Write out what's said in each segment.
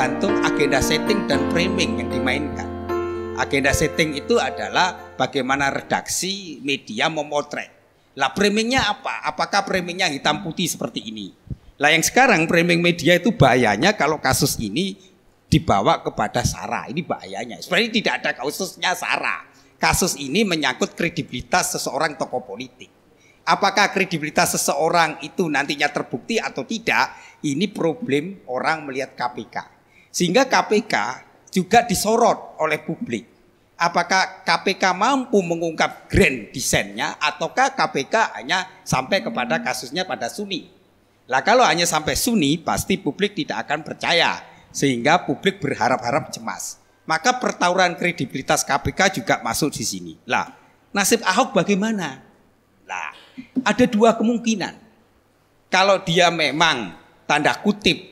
tergantung agenda setting dan framing yang dimainkan. Agenda setting itu adalah bagaimana redaksi media memotret. Lah framingnya apa? Apakah framingnya hitam putih seperti ini? Lah yang sekarang framing media itu bahayanya kalau kasus ini dibawa kepada SARA. Ini bahayanya. Sebenarnya tidak ada kasusnya SARA. Kasus ini menyangkut kredibilitas seseorang tokoh politik. Apakah kredibilitas seseorang itu nantinya terbukti atau tidak? Ini problem orang melihat KPK. Sehingga KPK juga disorot oleh publik. Apakah KPK mampu mengungkap grand desainnya ataukah KPK hanya sampai kepada kasusnya pada Suni? Lah kalau hanya sampai Suni pasti publik tidak akan percaya sehingga publik berharap-harap cemas. Maka pertaruhan kredibilitas KPK juga masuk di sini. Lah, nasib Ahok bagaimana? Lah, ada dua kemungkinan. Kalau dia memang tanda kutip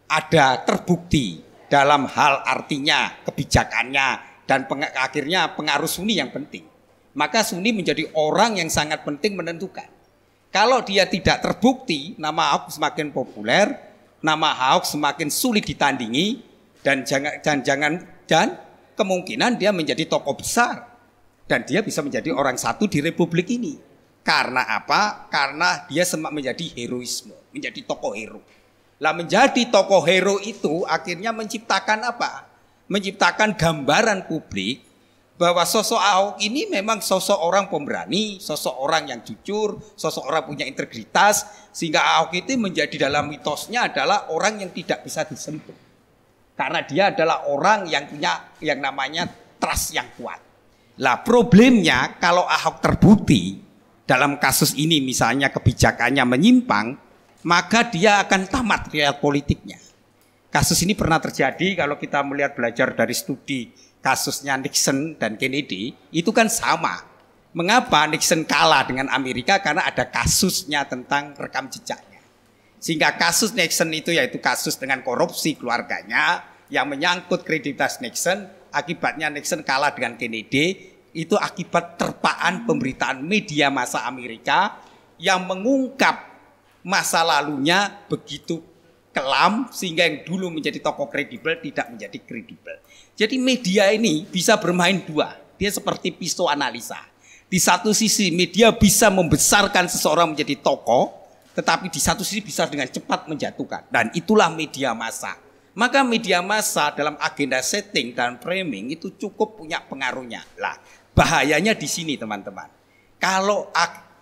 ada terbukti dalam hal artinya kebijakannya dan akhirnya pengaruh Suni yang penting, maka Suni menjadi orang yang sangat penting menentukan. Kalau dia tidak terbukti, nama Ahok semakin populer, nama Ahok semakin sulit ditandingi dan kemungkinan dia menjadi tokoh besar dan dia bisa menjadi orang satu di republik ini. Karena apa? Karena dia menjadi heroisme, menjadi tokoh hero. Lah menjadi tokoh hero itu akhirnya menciptakan apa? Menciptakan gambaran publik bahwa sosok Ahok ini memang sosok orang pemberani, sosok orang yang jujur, sosok orang punya integritas, sehingga Ahok itu menjadi dalam mitosnya adalah orang yang tidak bisa disentuh. Karena dia adalah orang yang punya yang namanya trust yang kuat. Lah problemnya kalau Ahok terbukti dalam kasus ini misalnya kebijakannya menyimpang, maka dia akan tamat riwayat politiknya. Kasus ini pernah terjadi kalau kita melihat belajar dari studi kasusnya Nixon dan Kennedy, itu kan sama. Mengapa Nixon kalah dengan Amerika? Karena ada kasusnya tentang rekam jejaknya. Sehingga kasus Nixon itu yaitu kasus dengan korupsi keluarganya yang menyangkut kredibilitas Nixon, akibatnya Nixon kalah dengan Kennedy, itu akibat terpaan pemberitaan media massa Amerika yang mengungkap masa lalunya begitu kelam sehingga yang dulu menjadi tokoh kredibel tidak menjadi kredibel. Jadi media ini bisa bermain dua. Dia seperti pisau analisa. Di satu sisi media bisa membesarkan seseorang menjadi tokoh, tetapi di satu sisi bisa dengan cepat menjatuhkan. Dan itulah media massa. Maka media massa dalam agenda setting dan framing itu cukup punya pengaruhnya. Lah, bahayanya di sini teman-teman. Kalau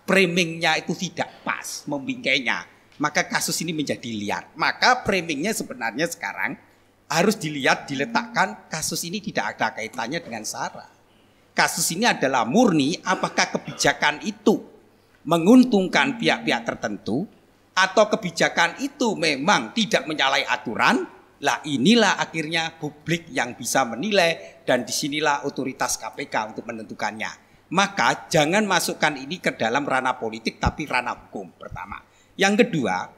framingnya itu tidak pas, membingkainya, maka kasus ini menjadi liar. Maka framingnya sebenarnya sekarang harus dilihat, diletakkan kasus ini tidak ada kaitannya dengan SARA. Kasus ini adalah murni apakah kebijakan itu menguntungkan pihak-pihak tertentu atau kebijakan itu memang tidak menyalahi aturan. Lah inilah akhirnya publik yang bisa menilai dan disinilah otoritas KPK untuk menentukannya. Maka jangan masukkan ini ke dalam ranah politik tapi ranah hukum pertama. Yang kedua,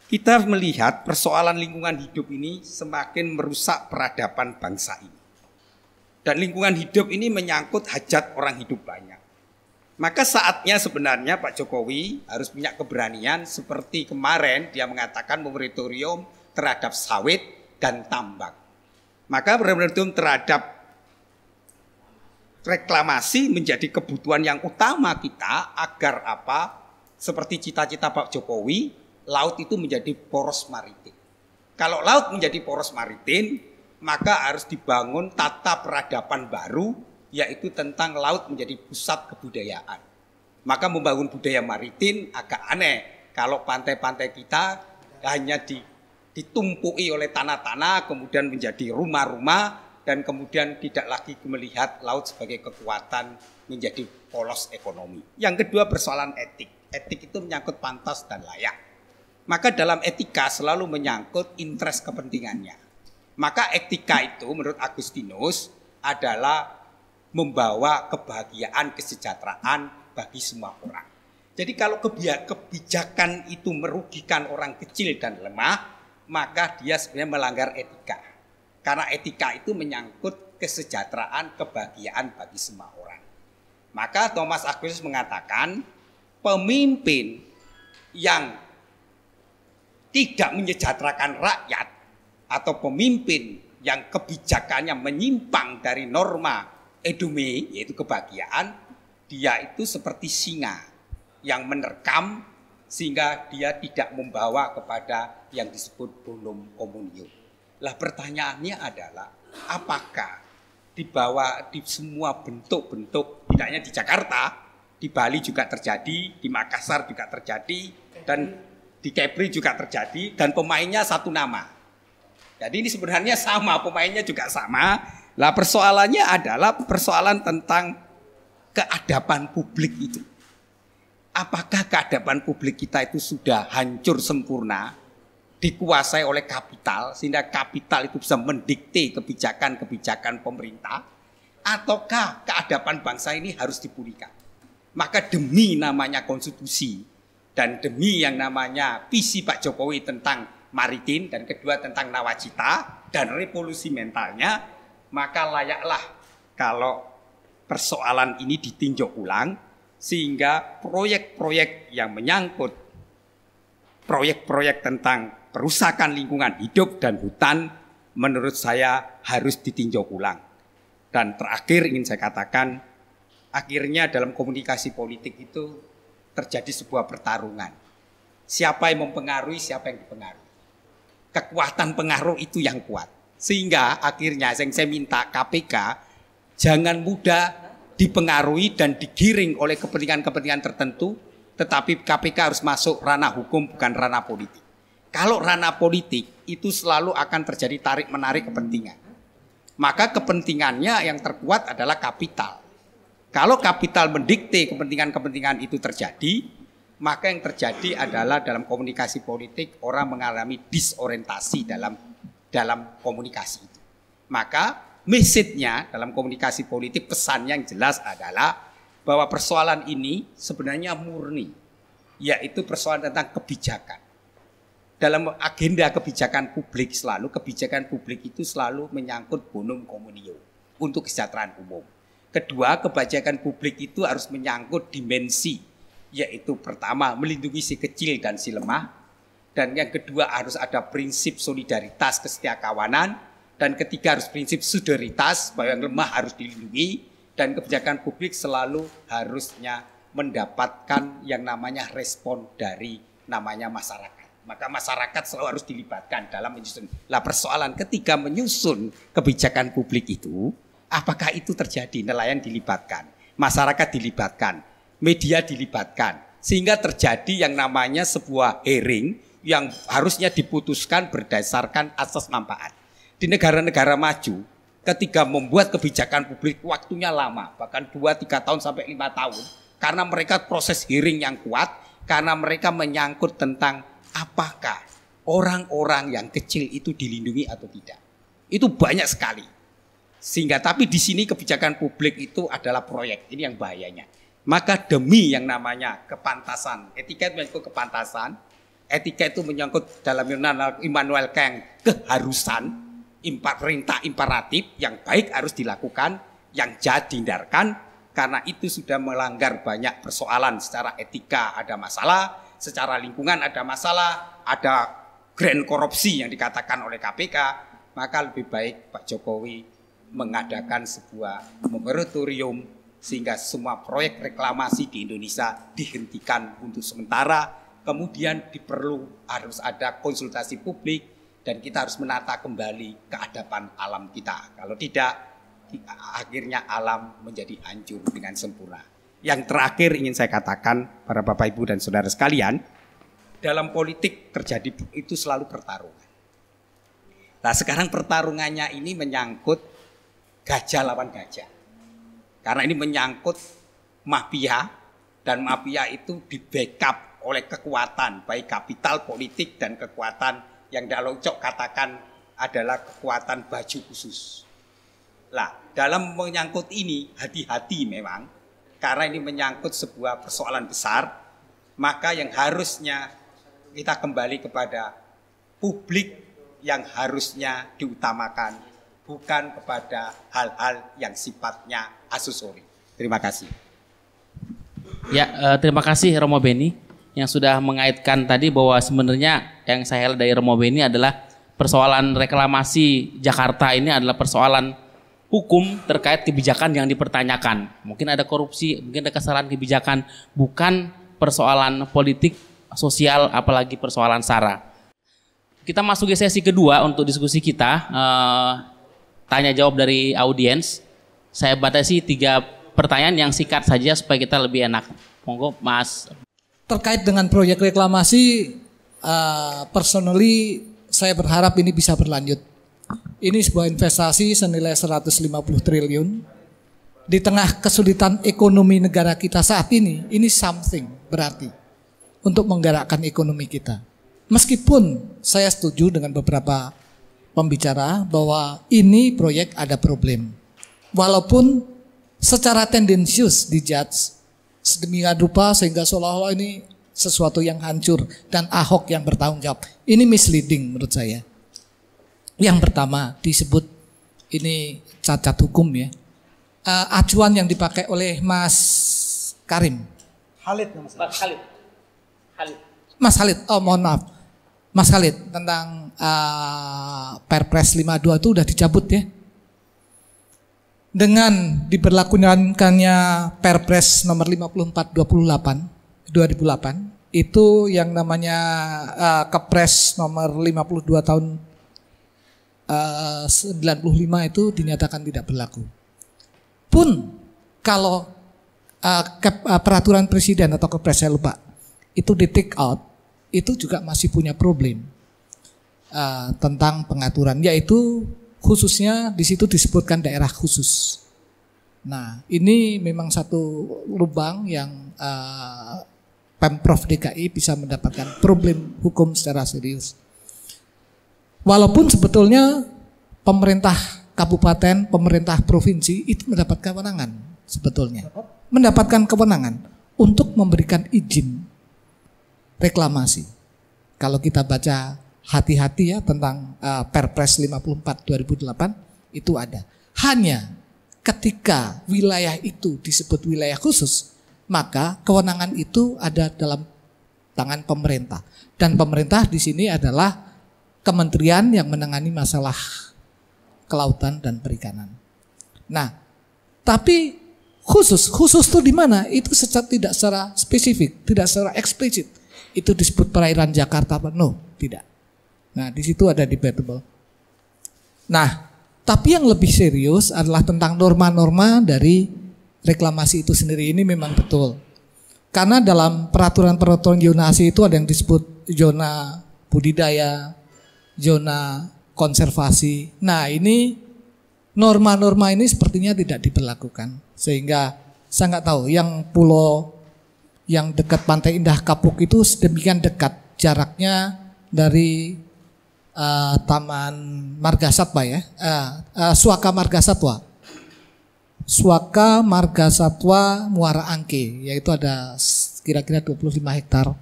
kita melihat persoalan lingkungan hidup ini semakin merusak peradaban bangsa ini. Dan lingkungan hidup ini menyangkut hajat orang hidup banyak. Maka saatnya sebenarnya Pak Jokowi harus punya keberanian seperti kemarin dia mengatakan moratorium terhadap sawit dan tambak. Maka moratorium terhadap reklamasi menjadi kebutuhan yang utama kita agar apa? Seperti cita-cita Pak Jokowi, laut itu menjadi poros maritim. Kalau laut menjadi poros maritim, maka harus dibangun tata peradaban baru, yaitu tentang laut menjadi pusat kebudayaan. Maka membangun budaya maritim agak aneh. Kalau pantai-pantai kita hanya ditumpuki oleh tanah-tanah, kemudian menjadi rumah-rumah, dan kemudian tidak lagi melihat laut sebagai kekuatan menjadi polos ekonomi. Yang kedua persoalan etik. Etik itu menyangkut pantas dan layak. Maka dalam etika selalu menyangkut interest kepentingannya. Maka etika itu menurut Agustinus adalah membawa kebahagiaan, kesejahteraan bagi semua orang. Jadi kalau kebijakan itu merugikan orang kecil dan lemah, maka dia sebenarnya melanggar etika. Karena etika itu menyangkut kesejahteraan, kebahagiaan bagi semua orang. Maka Thomas Aquinas mengatakan, pemimpin yang tidak menyejahterakan rakyat atau pemimpin yang kebijakannya menyimpang dari norma edume, yaitu kebahagiaan, dia itu seperti singa yang menerkam sehingga dia tidak membawa kepada yang disebut bonum communio. Lah pertanyaannya adalah apakah di semua bentuk-bentuk, tidak hanya di Jakarta, di Bali juga terjadi, di Makassar juga terjadi, dan di Kepri juga terjadi, dan pemainnya satu nama. Jadi ini sebenarnya sama, pemainnya juga sama. Lah persoalannya adalah persoalan tentang keadaban publik itu. Apakah keadaban publik kita itu sudah hancur sempurna, dikuasai oleh kapital, sehingga kapital itu bisa mendikte kebijakan-kebijakan pemerintah, ataukah keadaban bangsa ini harus dipulihkan? Maka demi namanya konstitusi, dan demi yang namanya visi Pak Jokowi tentang maritim, dan kedua tentang nawacita, dan revolusi mentalnya, maka layaklah kalau persoalan ini ditinjau ulang, sehingga proyek-proyek yang menyangkut proyek-proyek tentang perusakan lingkungan hidup dan hutan menurut saya harus ditinjau ulang. Dan terakhir ingin saya katakan, akhirnya dalam komunikasi politik itu terjadi sebuah pertarungan. Siapa yang mempengaruhi, siapa yang dipengaruhi. Kekuatan pengaruh itu yang kuat. Sehingga akhirnya saya minta KPK jangan mudah dipengaruhi dan digiring oleh kepentingan-kepentingan tertentu, tetapi KPK harus masuk ranah hukum bukan ranah politik. Kalau ranah politik itu selalu akan terjadi tarik-menarik kepentingan. Maka kepentingannya yang terkuat adalah kapital. Kalau kapital mendikte kepentingan-kepentingan itu terjadi, maka yang terjadi adalah dalam komunikasi politik orang mengalami disorientasi dalam komunikasi itu. Maka message-nya dalam komunikasi politik, pesan yang jelas adalah bahwa persoalan ini sebenarnya murni, yaitu persoalan tentang kebijakan. Dalam agenda kebijakan publik kebijakan publik itu selalu menyangkut bonum communio untuk kesejahteraan umum. Kedua, kebijakan publik itu harus menyangkut dimensi, yaitu pertama melindungi si kecil dan si lemah, dan yang kedua harus ada prinsip solidaritas kesetiakawanan, dan ketiga harus prinsip solidaritas bahwa yang lemah harus dilindungi, dan kebijakan publik selalu harusnya mendapatkan yang namanya respon dari namanya masyarakat. Maka masyarakat selalu harus dilibatkan dalam menyusun. Lah persoalan ketika menyusun kebijakan publik itu, apakah itu terjadi? Nelayan dilibatkan, masyarakat dilibatkan, media dilibatkan, sehingga terjadi yang namanya sebuah hearing yang harusnya diputuskan berdasarkan asas manfaat. Di negara-negara maju, ketika membuat kebijakan publik waktunya lama, bahkan 2-3 tahun sampai 5 tahun, karena mereka proses hearing yang kuat, karena mereka menyangkut tentang apakah orang-orang yang kecil itu dilindungi atau tidak. Itu banyak sekali. Sehingga tapi di sini kebijakan publik itu adalah proyek. Ini yang bahayanya. Maka demi yang namanya kepantasan, etika itu menyangkut kepantasan, etika itu menyangkut dalam Immanuel Kant keharusan, perintah imperatif yang baik harus dilakukan, yang jahat dihindarkan, karena itu sudah melanggar banyak persoalan. Secara etika ada masalah, secara lingkungan ada masalah, ada grand korupsi yang dikatakan oleh KPK, maka lebih baik Pak Jokowi mengadakan sebuah moratorium sehingga semua proyek reklamasi di Indonesia dihentikan untuk sementara, kemudian harus ada konsultasi publik dan kita harus menata kembali keadaban alam kita. Kalau tidak, akhirnya alam menjadi hancur dengan sempurna. Yang terakhir ingin saya katakan para Bapak Ibu dan Saudara sekalian, dalam politik terjadi itu selalu pertarungan. Nah sekarang pertarungannya ini menyangkut gajah lawan gajah. Karena ini menyangkut mafia, dan mafia itu di backup oleh kekuatan baik kapital politik dan kekuatan yang kalau Cok katakan adalah kekuatan baju khusus. Lah dalam menyangkut ini hati-hati memang. Karena ini menyangkut sebuah persoalan besar, maka yang harusnya kita kembali kepada publik yang harusnya diutamakan, bukan kepada hal-hal yang sifatnya aksesori. Terima kasih. Ya, terima kasih Romo Beni yang sudah mengaitkan tadi bahwa sebenarnya yang saya lihat dari Romo Beni adalah persoalan reklamasi Jakarta ini adalah persoalan hukum terkait kebijakan yang dipertanyakan. Mungkin ada korupsi, mungkin ada kesalahan kebijakan, bukan persoalan politik, sosial, apalagi persoalan SARA. Kita masuk ke sesi kedua untuk diskusi kita, tanya jawab dari audiens. Saya batasi 3 pertanyaan yang singkat saja supaya kita lebih enak. Monggo Mas. Terkait dengan proyek reklamasi, personally saya berharap ini bisa berlanjut. Ini sebuah investasi senilai 150 triliun. Di tengah kesulitan ekonomi negara kita saat ini something berarti untuk menggerakkan ekonomi kita. Meskipun saya setuju dengan beberapa pembicara bahwa ini proyek ada problem. Walaupun secara tendensius dijudge sedemikian rupa sehingga seolah-olah ini sesuatu yang hancur dan Ahok yang bertanggung jawab. Ini misleading menurut saya. Yang pertama disebut ini cacat hukum ya. Acuan yang dipakai oleh Mas Karim. Mas Khalid. Oh mohon maaf. Mas Khalid tentang Perpres 52 itu udah dicabut ya. Dengan diberlakukannya Perpres nomor 54 2008 itu yang namanya Kepres nomor 52 tahun 95 itu dinyatakan tidak berlaku. Pun kalau peraturan presiden atau Kepres saya lupa itu di take out, itu juga masih punya problem tentang pengaturan, yaitu khususnya di situ disebutkan daerah khusus. Nah, ini memang satu lubang yang Pemprov DKI bisa mendapatkan problem hukum secara serius. Walaupun sebetulnya pemerintah kabupaten, pemerintah provinsi itu mendapat kewenangan sebetulnya. Mendapatkan kewenangan untuk memberikan izin reklamasi. Kalau kita baca hati-hati ya tentang Perpres 54 2008 itu ada. Hanya ketika wilayah itu disebut wilayah khusus, maka kewenangan itu ada dalam tangan pemerintah. Dan pemerintah di sini adalah kementerian yang menangani masalah kelautan dan perikanan. Nah, tapi khusus itu di mana? Itu tidak secara spesifik, tidak secara eksplisit. Itu disebut perairan Jakarta apa? No, tidak. Nah, di situ ada debatable. Nah, tapi yang lebih serius adalah tentang norma-norma dari reklamasi itu sendiri. Ini memang betul. Karena dalam peraturan-peraturan zonasi itu ada yang disebut zona budidaya, zona konservasi. Nah, ini norma-norma ini sepertinya tidak diberlakukan. Sehingga saya nggak tahu yang pulau yang dekat Pantai Indah Kapuk itu sedemikian dekat jaraknya dari Taman Marga Satwa ya, Suaka Marga Satwa. Suaka Marga Satwa Muara Angke, yaitu ada kira-kira 25 hektar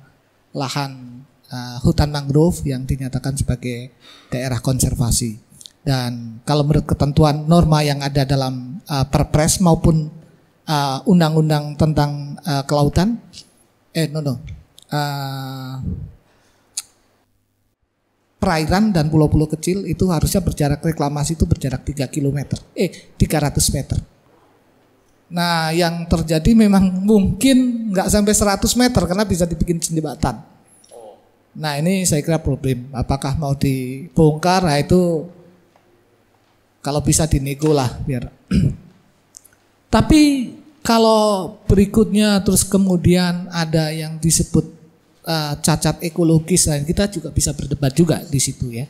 lahan hutan mangrove yang dinyatakan sebagai daerah konservasi. Dan kalau menurut ketentuan norma yang ada dalam Perpres maupun undang-undang tentang kelautan, perairan dan pulau-pulau kecil itu harusnya berjarak reklamasi itu berjarak 300 meter. Nah, yang terjadi memang mungkin nggak sampai 100 meter karena bisa dibikin jembatan. Nah, ini saya kira problem. Apakah mau dibongkar? Nah, itu kalau bisa dinego lah biar. Tapi kalau berikutnya terus kemudian ada yang disebut cacat ekologis, dan kita juga bisa berdebat juga di situ ya.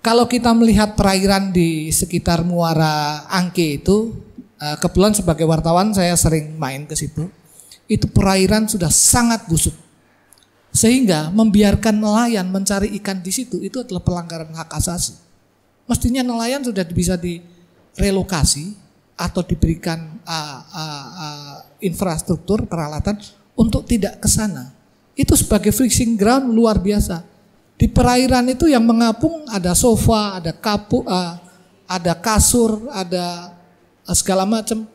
Kalau kita melihat perairan di sekitar Muara Angke itu, kebetulan sebagai wartawan saya sering main ke situ. Itu perairan sudah sangat busuk, sehingga membiarkan nelayan mencari ikan di situ itu adalah pelanggaran hak asasi. Mestinya nelayan sudah bisa direlokasi atau diberikan infrastruktur peralatan untuk tidak ke sana. Itu sebagai fishing ground luar biasa. Di perairan itu yang mengapung ada sofa, ada kapuk, ada kasur, ada segala macam.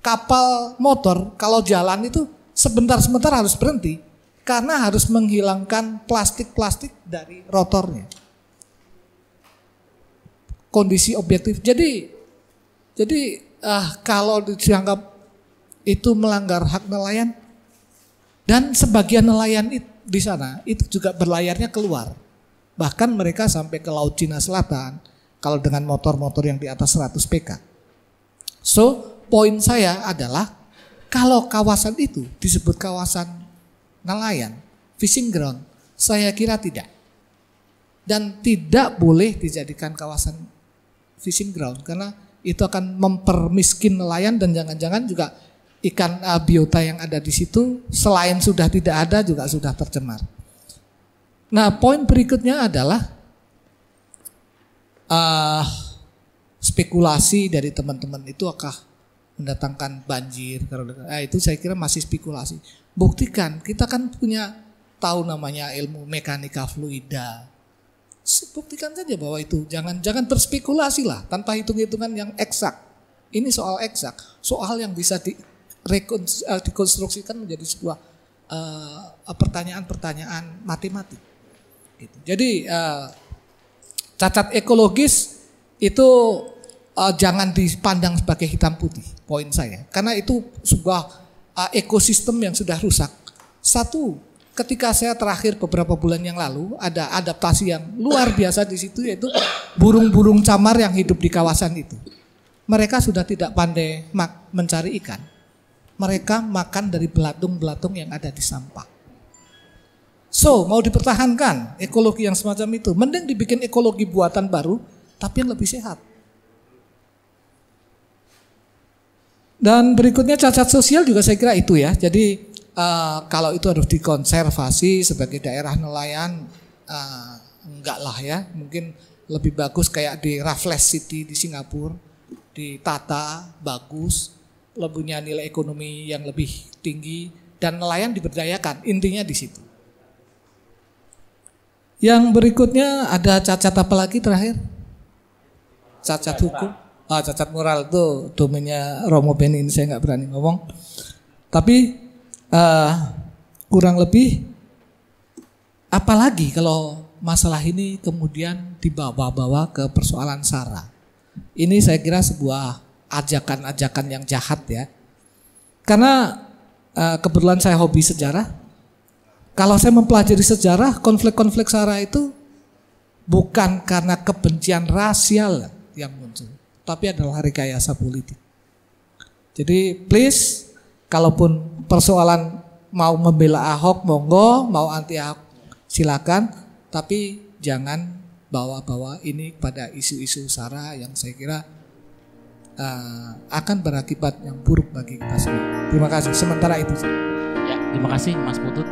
Kapal motor kalau jalan itu sebentar-sebentar harus berhenti karena harus menghilangkan plastik-plastik dari rotornya. kondisi objektif. Jadi kalau dianggap itu melanggar hak nelayan, dan sebagian nelayan di sana itu juga berlayarnya keluar. Bahkan mereka sampai ke Laut Cina Selatan kalau dengan motor-motor yang di atas 100 PK. So, poin saya adalah kalau kawasan itu disebut kawasan nelayan, fishing ground, saya kira tidak. Dan tidak boleh dijadikan kawasan fishing ground karena itu akan mempermiskin nelayan dan jangan-jangan juga ikan biota yang ada di situ selain sudah tidak ada juga sudah tercemar. Nah, poin berikutnya adalah spekulasi dari teman-teman itu akan mendatangkan banjir. Itu saya kira masih spekulasi. Buktikan, kita kan tahu namanya ilmu mekanika fluida. Buktikan saja bahwa itu jangan berspekulasi lah tanpa hitung-hitungan yang eksak. Ini soal eksak, soal yang bisa dikonstruksikan menjadi sebuah pertanyaan-pertanyaan matematik. Gitu. Jadi cacat ekologis itu jangan dipandang sebagai hitam putih, poin saya, karena itu sebuah ekosistem yang sudah rusak. Satu, ketika saya terakhir beberapa bulan yang lalu ada adaptasi yang luar biasa di situ, yaitu burung-burung camar yang hidup di kawasan itu. Mereka sudah tidak pandai mencari ikan. Mereka makan dari belatung-belatung yang ada di sampah. So, mau dipertahankan ekologi yang semacam itu, mending dibikin ekologi buatan baru, tapi yang lebih sehat. Dan berikutnya cacat sosial juga saya kira itu ya. Jadi kalau itu harus dikonservasi sebagai daerah nelayan, enggak lah ya. Mungkin lebih bagus kayak di Raffles City di Singapura, ditata bagus, punya nilai ekonomi yang lebih tinggi dan nelayan diberdayakan. Intinya di situ. Yang berikutnya ada cacat apa lagi terakhir? Cacat hukum. Cacat moral itu domainnya Romo Beni, ini saya nggak berani ngomong. Tapi kurang lebih apalagi kalau masalah ini kemudian dibawa-bawa ke persoalan SARA. Ini saya kira sebuah ajakan-ajakan yang jahat ya. Karena kebetulan saya hobi sejarah. Kalau saya mempelajari sejarah, konflik-konflik SARA itu bukan karena kebencian rasial yang muncul, tapi adalah rekayasa politik. Jadi please, kalaupun persoalan mau membela Ahok monggo, mau anti Ahok silakan, tapi jangan bawa-bawa ini pada isu-isu SARA yang saya kira akan berakibat yang buruk bagi kita semua. Terima kasih. Sementara itu. Ya, terima kasih Mas Putut.